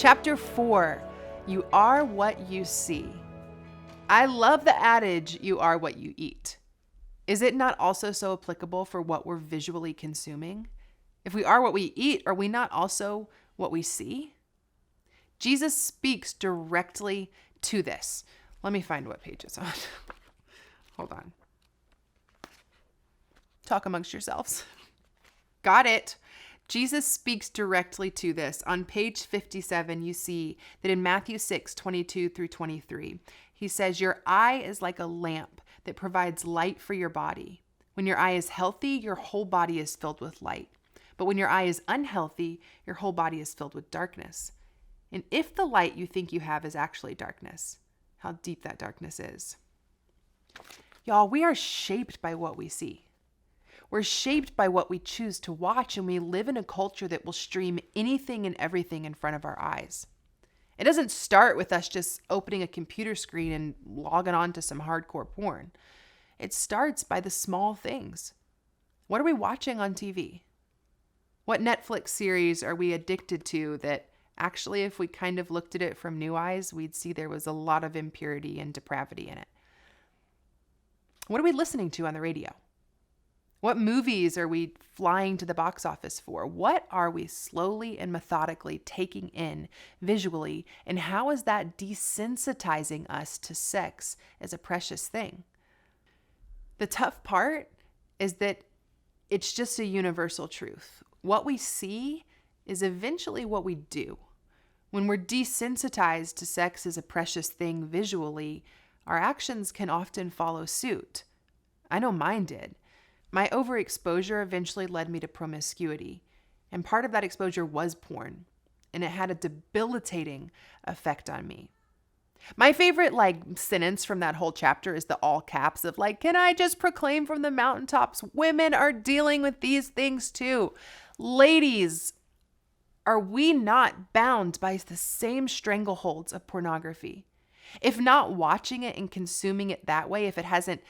Chapter 4, You Are What You See. I love the adage, you are what you eat. Is it not also so applicable for what we're visually consuming? If we are what we eat, are we not also what we see? Jesus speaks directly to this. Let me find what page it's on. Hold on. Talk amongst yourselves. Got it. Jesus speaks directly to this. On page 57, you see that in Matthew 6:22-23, he says, your eye is like a lamp that provides light for your body. When your eye is healthy, your whole body is filled with light. But when your eye is unhealthy, your whole body is filled with darkness. And if the light you think you have is actually darkness, how deep that darkness is. Y'all, we are shaped by what we see. We're shaped by what we choose to watch, and we live in a culture that will stream anything and everything in front of our eyes. It doesn't start with us just opening a computer screen and logging on to some hardcore porn. It starts by the small things. What are we watching on TV? What Netflix series are we addicted to that actually, if we kind of looked at it from new eyes, we'd see there was a lot of impurity and depravity in it? What are we listening to on the radio? What movies are we flying to the box office for? What are we slowly and methodically taking in visually? And how is that desensitizing us to sex as a precious thing? The tough part is that it's just a universal truth. What we see is eventually what we do. When we're desensitized to sex as a precious thing visually, our actions can often follow suit. I know mine did. My overexposure eventually led me to promiscuity, and part of that exposure was porn, and it had a debilitating effect on me. My favorite sentence from that whole chapter is the all caps of can I just proclaim from the mountaintops, women are dealing with these things too. Ladies, are we not bound by the same strangleholds of pornography? If not watching it and consuming it that way, if it hasn't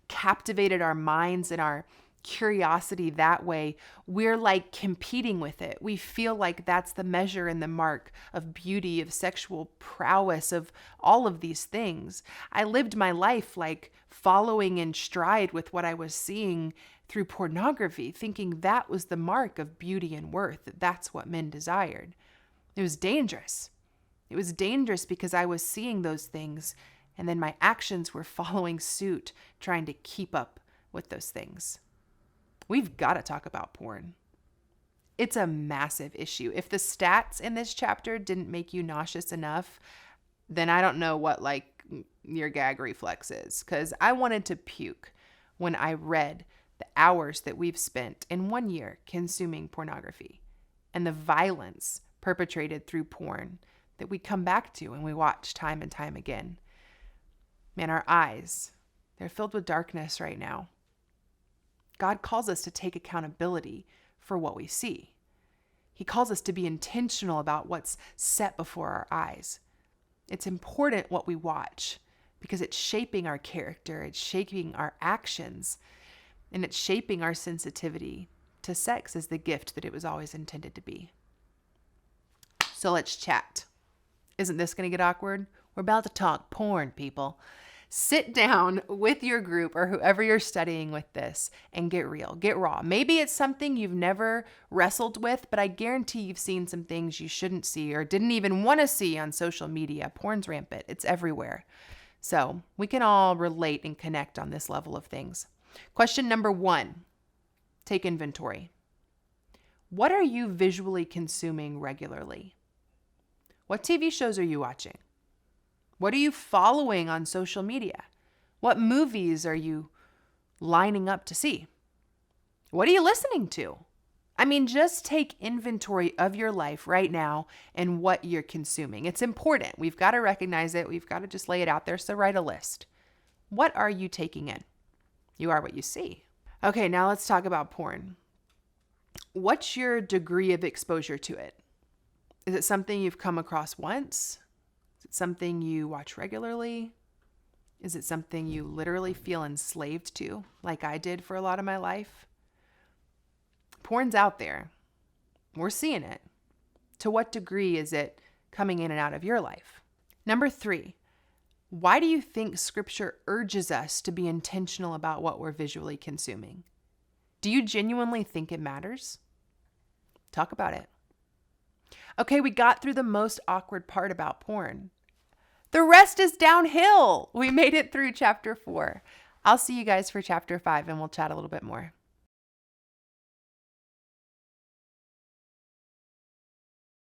captivated our minds and our curiosity that way, we're competing with it. We feel like that's the measure and the mark of beauty, of sexual prowess, of all of these things. I lived my life following in stride with what I was seeing through pornography, thinking that was the mark of beauty and worth, that that's what men desired. It was dangerous. It was dangerous because I was seeing those things, and then my actions were following suit, trying to keep up with those things. We've got to talk about porn. It's a massive issue. If the stats in this chapter didn't make you nauseous enough, then I don't know what your gag reflex is, because I wanted to puke when I read the hours that we've spent in 1 year consuming pornography and the violence perpetrated through porn that we come back to and we watch time and time again. Man, our eyes, they're filled with darkness right now. God calls us to take accountability for what we see. He calls us to be intentional about what's set before our eyes. It's important what we watch because it's shaping our character, it's shaping our actions, and it's shaping our sensitivity to sex as the gift that it was always intended to be. So let's chat. Isn't this going to get awkward? We're about to talk porn, people. Sit down with your group or whoever you're studying with this and get real, get raw. Maybe it's something you've never wrestled with, but I guarantee you've seen some things you shouldn't see or didn't even want to see on social media. Porn's rampant. It's everywhere. So we can all relate and connect on this level of things. Question number 1, take inventory. What are you visually consuming regularly? What TV shows are you watching? What are you following on social media? What movies are you lining up to see? What are you listening to? I mean, just take inventory of your life right now and what you're consuming. It's important. We've got to recognize it. We've got to just lay it out there. So write a list. What are you taking in? You are what you see. Okay, now let's talk about porn. What's your degree of exposure to it? Is it something you've come across once? Is it something you watch regularly? Is it something you literally feel enslaved to, like I did for a lot of my life? Porn's out there. We're seeing it. To what degree is it coming in and out of your life. Number 3, why do you think Scripture urges us to be intentional about what we're visually consuming? Do you genuinely think it matters? Talk about it. Okay, we got through the most awkward part about porn. The rest is downhill. We made it through chapter 4. I'll see you guys for chapter 5 and we'll chat a little bit more.